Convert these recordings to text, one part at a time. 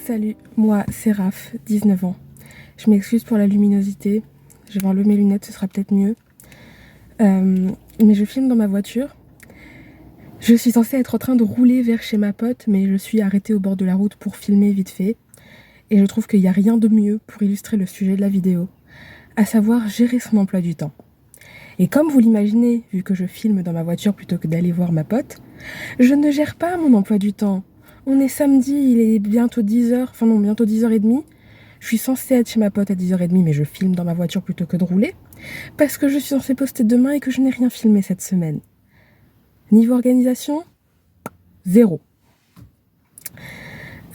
Salut, moi c'est Raph, 19 ans. Je m'excuse pour la luminosité, je vais enlever mes lunettes, ce sera peut-être mieux. Mais je filme dans ma voiture. Je suis censée être en train de rouler vers chez ma pote, mais je suis arrêtée au bord de la route pour filmer vite fait. Et je trouve qu'il n'y a rien de mieux pour illustrer le sujet de la vidéo, à savoir gérer son emploi du temps. Et comme vous l'imaginez, vu que je filme dans ma voiture plutôt que d'aller voir ma pote, je ne gère pas mon emploi du temps. On est samedi, il est bientôt 10h, enfin non, bientôt 10h30. Je suis censée être chez ma pote à 10h30, mais je filme dans ma voiture plutôt que de rouler, parce que je suis censée poster demain et que je n'ai rien filmé cette semaine. Niveau organisation, zéro.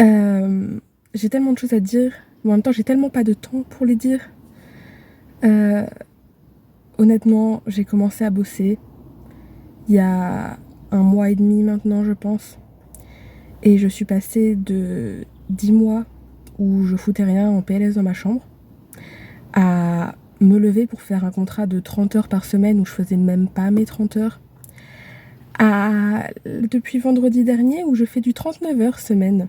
J'ai tellement de choses à dire, mais en même temps j'ai tellement pas de temps pour les dire. Honnêtement, j'ai commencé à bosser il y a 1 mois et demi maintenant, je pense. Et je suis passée de 10 mois où je foutais rien en PLS dans ma chambre à me lever pour faire un contrat de 30 heures par semaine où je faisais même pas mes 30 heures, à depuis vendredi dernier où je fais du 39 heures semaine.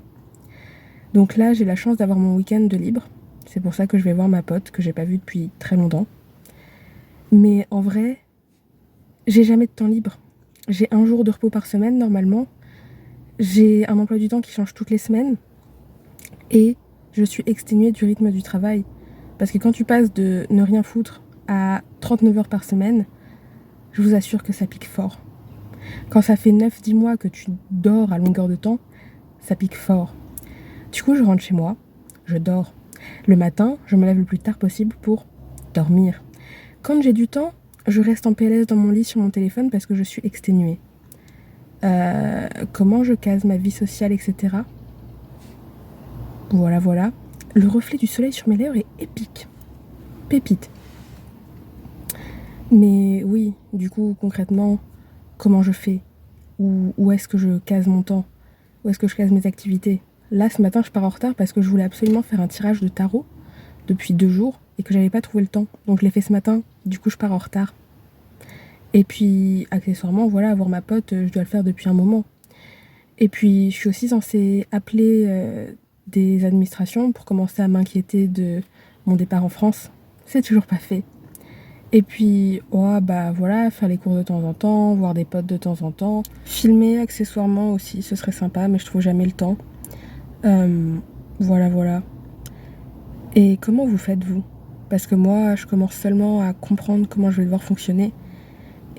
Donc là, j'ai la chance d'avoir mon week-end de libre. C'est pour ça que je vais voir ma pote que j'ai pas vue depuis très longtemps. Mais en vrai, j'ai jamais de temps libre. J'ai un jour de repos par semaine normalement. J'ai un emploi du temps qui change toutes les semaines. Et je suis exténuée du rythme du travail. Parce que quand tu passes de ne rien foutre à 39 heures par semaine, je vous assure que ça pique fort. Quand ça fait 9-10 mois que tu dors à longueur de temps, ça pique fort. Du coup, je rentre chez moi, je dors. Le matin, je me lève le plus tard possible pour dormir. Quand j'ai du temps, je reste en PLS dans mon lit sur mon téléphone parce que je suis exténuée. Comment je case ma vie sociale, etc. Voilà. Le reflet du soleil sur mes lèvres est épique. Pépite. Mais oui, du coup, concrètement, comment je fais ? Où est-ce que je case mon temps ? Où est-ce que je case mes activités ? Là, ce matin, je pars en retard parce que je voulais absolument faire un tirage de tarot depuis 2 jours et que j'avais pas trouvé le temps. Donc je l'ai fait ce matin, du coup je pars en retard. Et puis, accessoirement, voilà, voir ma pote, je dois le faire depuis un moment. Et puis, je suis aussi censée appeler des administrations pour commencer à m'inquiéter de mon départ en France. C'est toujours pas fait. Et puis, oh, bah voilà, faire les cours de temps en temps, voir des potes de temps en temps. Filmer accessoirement aussi, ce serait sympa, mais je trouve jamais le temps. Voilà. Et comment vous faites, vous ? Parce que moi, je commence seulement à comprendre comment je vais devoir fonctionner.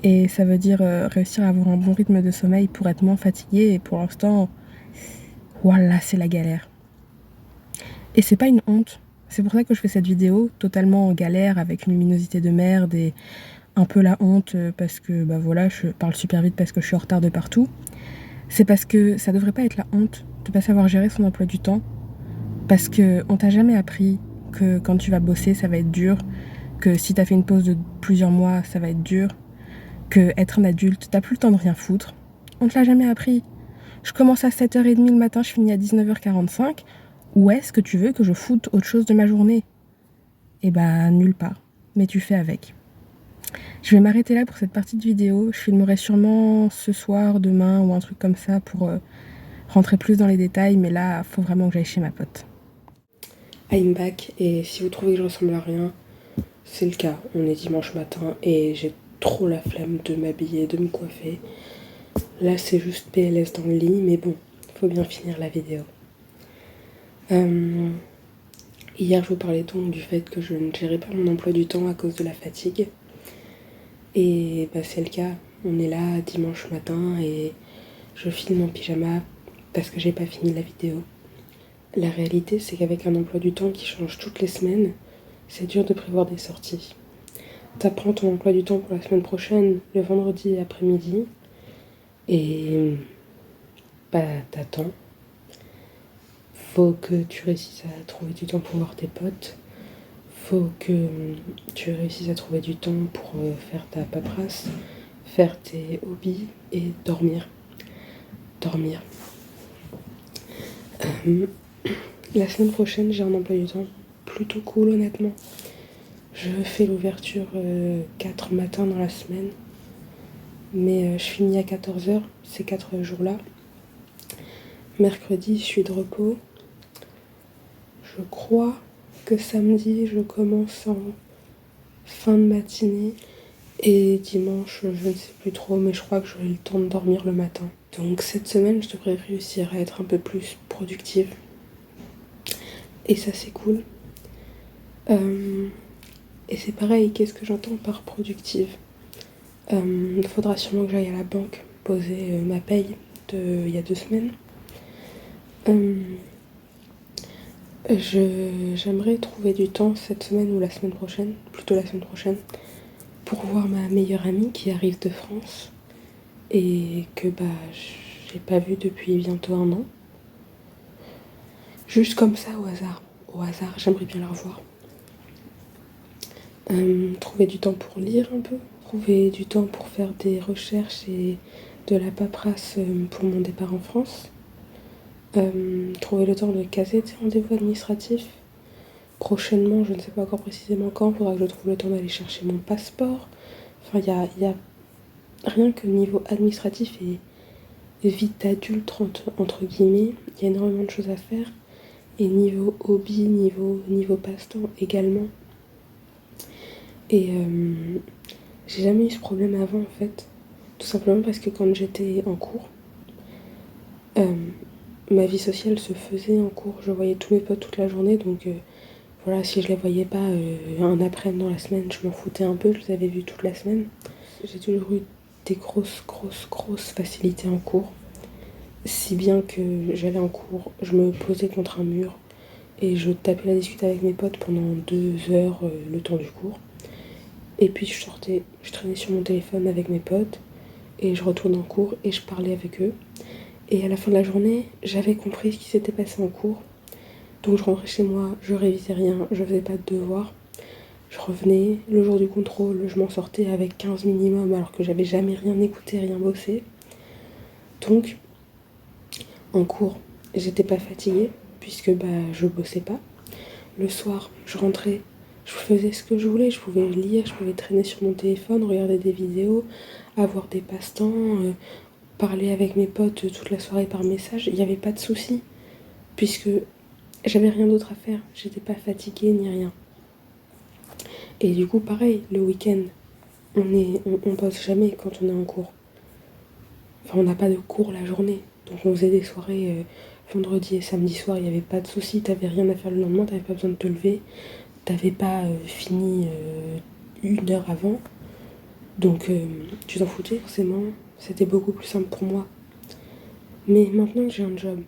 Et ça veut dire réussir à avoir un bon rythme de sommeil pour être moins fatiguée. Et pour l'instant, voilà, c'est la galère. Et c'est pas une honte. C'est pour ça que je fais cette vidéo totalement en galère, avec une luminosité de merde et un peu la honte parce que, bah voilà, je parle super vite parce que je suis en retard de partout. C'est parce que ça devrait pas être la honte de pas savoir gérer son emploi du temps. Parce qu'on t'a jamais appris que quand tu vas bosser, ça va être dur, que si t'as fait une pause de plusieurs mois, ça va être dur, que être un adulte, t'as plus le temps de rien foutre. On te l'a jamais appris. Je commence à 7h30 le matin, je finis à 19h45. Où est-ce que tu veux que je foute autre chose de ma journée ? Eh bah, nulle part. Mais tu fais avec. Je vais m'arrêter là pour cette partie de vidéo. Je filmerai sûrement ce soir, demain ou un truc comme ça pour rentrer plus dans les détails. Mais là, faut vraiment que j'aille chez ma pote. I'm back, et si vous trouvez que je ressemble à rien, c'est le cas. On est dimanche matin et j'ai trop la flemme de m'habiller, de me coiffer. Là, c'est juste PLS dans le lit, mais bon, faut bien finir la vidéo. Hier, je vous parlais donc du fait que je ne gérais pas mon emploi du temps à cause de la fatigue. Et bah, c'est le cas. On est là dimanche matin et je filme en pyjama parce que j'ai pas fini la vidéo. La réalité, c'est qu'avec un emploi du temps qui change toutes les semaines, c'est dur de prévoir des sorties. T'apprends ton emploi du temps pour la semaine prochaine, le vendredi après-midi, et bah t'attends. Faut que tu réussisses à trouver du temps pour voir tes potes. Faut que tu réussisses à trouver du temps pour faire ta paperasse, faire tes hobbies et dormir. La semaine prochaine, j'ai un emploi du temps plutôt cool, honnêtement. Je fais l'ouverture 4 matins dans la semaine, mais je finis à 14h, ces 4 jours-là. Mercredi, je suis de repos. Je crois que samedi, je commence en fin de matinée. Et dimanche, je ne sais plus trop, mais je crois que j'aurai le temps de dormir le matin. Donc cette semaine, je devrais réussir à être un peu plus productive. Et ça, c'est cool. Et c'est pareil, qu'est-ce que j'entends par productive? Il faudra sûrement que j'aille à la banque poser ma paye il y a 2 semaines. J'aimerais trouver du temps cette semaine ou la semaine prochaine, plutôt la semaine prochaine, pour voir ma meilleure amie qui arrive de France et que j'ai pas vue depuis bientôt 1 an. Juste comme ça au hasard. Au hasard, j'aimerais bien la revoir. Trouver du temps pour lire un peu, trouver du temps pour faire des recherches et de la paperasse pour mon départ en France. Trouver le temps de caser des rendez-vous administratifs. Prochainement, je ne sais pas encore précisément quand, il faudra que je trouve le temps d'aller chercher mon passeport. Enfin, il y a rien que niveau administratif et vie d'adulte, entre guillemets, il y a énormément de choses à faire. Et niveau hobby, niveau passe-temps également. Et j'ai jamais eu ce problème avant en fait. Tout simplement parce que quand j'étais en cours, ma vie sociale se faisait en cours. Je voyais tous mes potes toute la journée, donc voilà, si je les voyais pas un après-midi dans la semaine, je m'en foutais un peu, je les avais vus toute la semaine. J'ai toujours eu des grosses facilités en cours. Si bien que j'allais en cours, je me posais contre un mur et je tapais la discute avec mes potes pendant 2 heures le temps du cours. Et puis je sortais, je traînais sur mon téléphone avec mes potes et je retournais en cours et je parlais avec eux. Et à la fin de la journée, j'avais compris ce qui s'était passé en cours. Donc je rentrais chez moi, je révisais rien, je faisais pas de devoirs. Je revenais, le jour du contrôle, je m'en sortais avec 15 minimum alors que j'avais jamais rien écouté, rien bossé. Donc, en cours, j'étais pas fatiguée puisque je bossais pas. Le soir, je rentrais, je faisais ce que je voulais, je pouvais lire, je pouvais traîner sur mon téléphone, regarder des vidéos, avoir des passe-temps, parler avec mes potes toute la soirée par message. Il n'y avait pas de souci puisque j'avais rien d'autre à faire, j'étais pas fatiguée ni rien. Et du coup, pareil, le week-end, on bosse jamais quand on est en cours. Enfin, on n'a pas de cours la journée. Donc on faisait des soirées vendredi et samedi soir, il n'y avait pas de souci, t'avais rien à faire le lendemain, t'avais pas besoin de te lever, t'avais pas fini 1 heure avant. Donc tu t'en foutais forcément, c'était beaucoup plus simple pour moi. Mais maintenant que j'ai un job,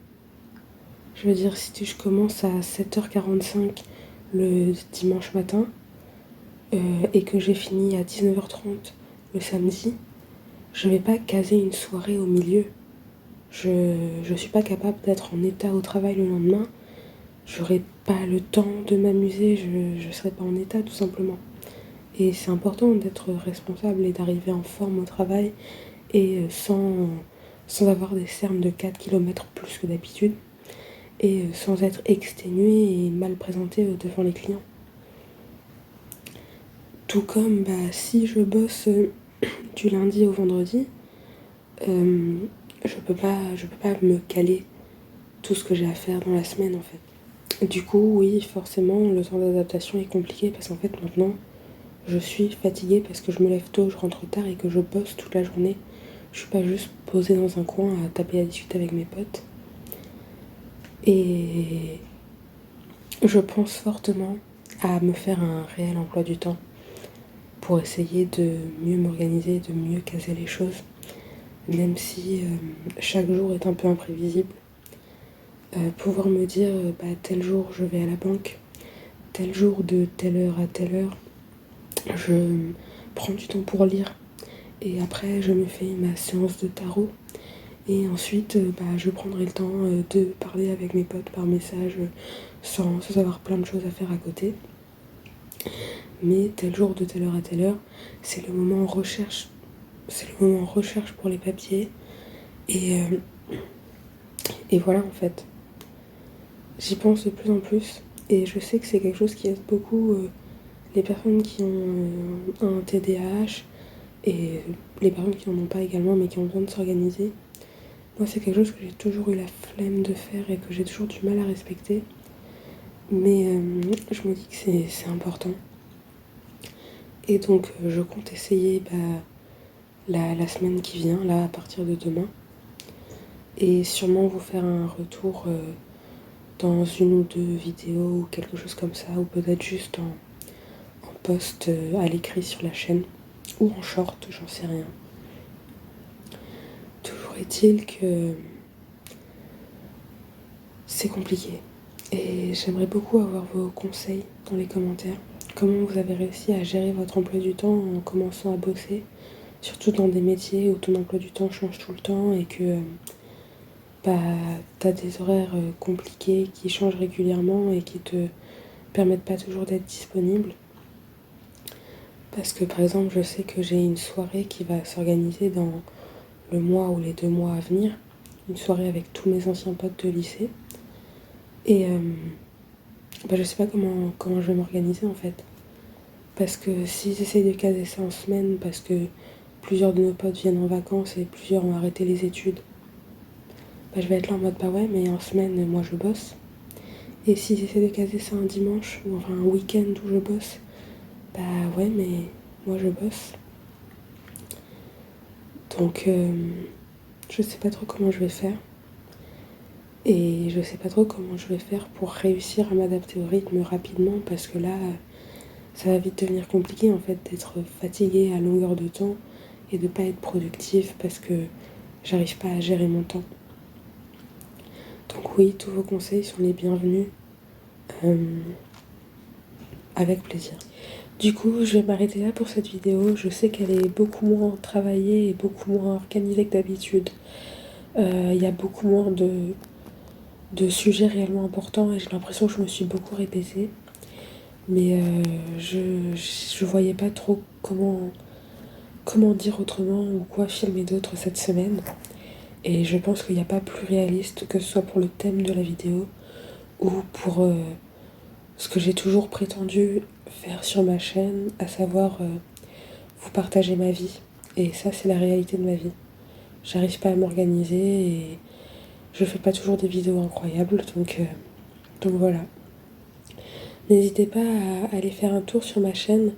je veux dire, si je commence à 7h45 le dimanche matin et que j'ai fini à 19h30 le samedi, je vais pas caser une soirée au milieu. Je suis pas capable d'être en état au travail le lendemain. J'aurai pas le temps de m'amuser, je serai pas en état tout simplement. Et c'est important d'être responsable et d'arriver en forme au travail et sans avoir des cernes de 4 km plus que d'habitude et sans être exténué et mal présenté devant les clients. Tout comme si je bosse du lundi au vendredi, je peux pas me caler tout ce que j'ai à faire dans la semaine en fait. Du coup, oui, forcément, le temps d'adaptation est compliqué parce qu'en fait maintenant, je suis fatiguée parce que je me lève tôt, je rentre tard et que je bosse toute la journée. Je suis pas juste posée dans un coin à taper à discuter avec mes potes. Et je pense fortement à me faire un réel emploi du temps pour essayer de mieux m'organiser, de mieux caser les choses, même si chaque jour est un peu imprévisible. Pouvoir me dire tel jour je vais à la banque, tel jour de telle heure à telle heure, je prends du temps pour lire et après je me fais ma séance de tarot et ensuite je prendrai le temps de parler avec mes potes par message sans avoir plein de choses à faire à côté. Mais tel jour de telle heure à telle heure, c'est le moment recherche. C'est le moment recherche pour les papiers. Et voilà en fait. J'y pense de plus en plus. Et je sais que c'est quelque chose qui aide beaucoup les personnes qui ont un TDAH et les personnes qui n'en ont pas également mais qui ont besoin de s'organiser. Moi c'est quelque chose que j'ai toujours eu la flemme de faire et que j'ai toujours du mal à respecter. Mais je me dis que c'est important. Et donc je compte essayer la semaine qui vient, là à partir de demain. Et sûrement vous faire un retour dans une ou deux vidéos ou quelque chose comme ça, ou peut-être juste en post à l'écrit sur la chaîne, ou en short, j'en sais rien. Toujours est-il que c'est compliqué. Et j'aimerais beaucoup avoir vos conseils dans les commentaires. Comment vous avez réussi à gérer votre emploi du temps en commençant à bosser, surtout dans des métiers où ton emploi du temps change tout le temps et que t'as des horaires compliqués qui changent régulièrement et qui te permettent pas toujours d'être disponible. Parce que par exemple, je sais que j'ai une soirée qui va s'organiser dans le mois ou les 2 mois à venir. Une soirée avec tous mes anciens potes de lycée. Et je sais pas comment je vais m'organiser en fait. Parce que si j'essaye de caser ça en semaine, parce que plusieurs de nos potes viennent en vacances et plusieurs ont arrêté les études, je vais être là en mode bah ouais, mais en semaine, moi je bosse. Et si j'essaie de caser ça un dimanche, ou enfin un week-end où je bosse, bah ouais, mais moi je bosse. Donc je sais pas trop comment je vais faire. Et je sais pas trop comment je vais faire pour réussir à m'adapter au rythme rapidement parce que là, ça va vite devenir compliqué en fait d'être fatiguée à longueur de temps et de pas être productive parce que j'arrive pas à gérer mon temps. Donc oui, tous vos conseils sont les bienvenus. Avec plaisir. Du coup, je vais m'arrêter là pour cette vidéo. Je sais qu'elle est beaucoup moins travaillée et beaucoup moins organisée que d'habitude. Il y a beaucoup moins de sujets réellement importants et j'ai l'impression que je me suis beaucoup répétée. Mais je voyais pas trop comment dire autrement ou quoi filmer d'autre cette semaine. Et je pense qu'il n'y a pas plus réaliste que ce soit pour le thème de la vidéo ou pour ce que j'ai toujours prétendu faire sur ma chaîne, à savoir vous partager ma vie. Et ça, c'est la réalité de ma vie. J'arrive pas à m'organiser et je fais pas toujours des vidéos incroyables, donc voilà. N'hésitez pas à aller faire un tour sur ma chaîne.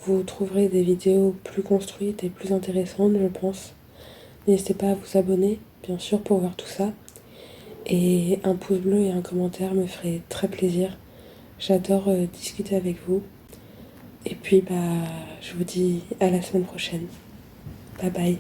Vous trouverez des vidéos plus construites et plus intéressantes, je pense. N'hésitez pas à vous abonner, bien sûr, pour voir tout ça. Et un pouce bleu et un commentaire me ferait très plaisir. J'adore discuter avec vous. Et puis, je vous dis à la semaine prochaine. Bye bye.